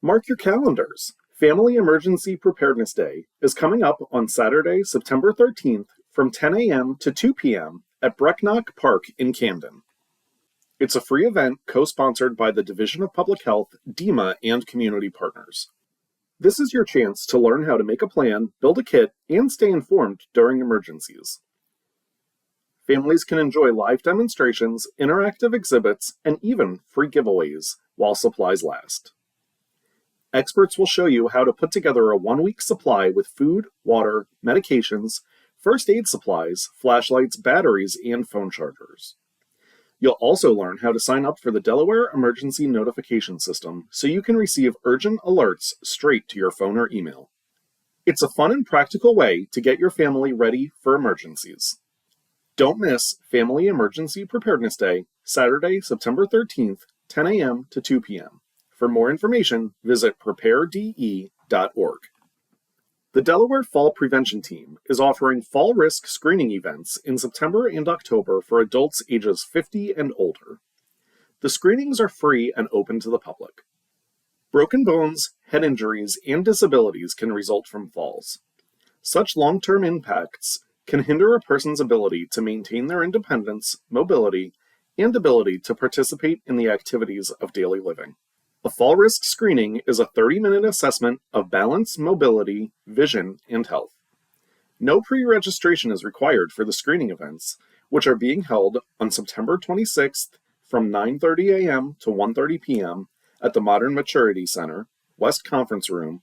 Mark your calendars. Family Emergency Preparedness Day is coming up on Saturday, September 13th from 10 a.m. to 2 p.m. at Brecknock Park in Camden. It's a free event co-sponsored by the Division of Public Health, DEMA, and community partners. This is your chance to learn how to make a plan, build a kit, and stay informed during emergencies. Families can enjoy live demonstrations, interactive exhibits, and even free giveaways while supplies last. Experts will show you how to put together a one-week supply with food, water, medications, first aid supplies, flashlights, batteries, and phone chargers. You'll also learn how to sign up for the Delaware Emergency Notification System so you can receive urgent alerts straight to your phone or email. It's a fun and practical way to get your family ready for emergencies. Don't miss Family Emergency Preparedness Day, Saturday, September 13th, 10 a.m. to 2 p.m. For more information, visit preparede.org. The Delaware Fall Prevention Team is offering fall risk screening events in September and October for adults ages 50 and older. The screenings are free and open to the public. Broken bones, head injuries, and disabilities can result from falls. Such long-term impacts can hinder a person's ability to maintain their independence, mobility, and ability to participate in the activities of daily living. A fall risk screening is a 30-minute assessment of balance, mobility, vision, and health. No pre-registration is required for the screening events, which are being held on September 26th from 9:30 a.m. to 1:30 p.m. at the Modern Maturity Center, West Conference Room,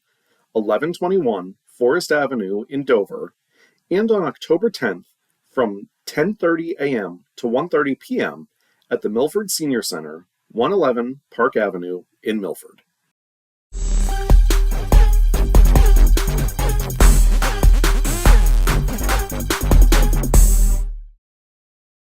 1121 Forrest Avenue in Dover, and on October 10th from 10:30 a.m. to 1:30 p.m. at the Milford Senior Center, 111 Park Avenue in Milford.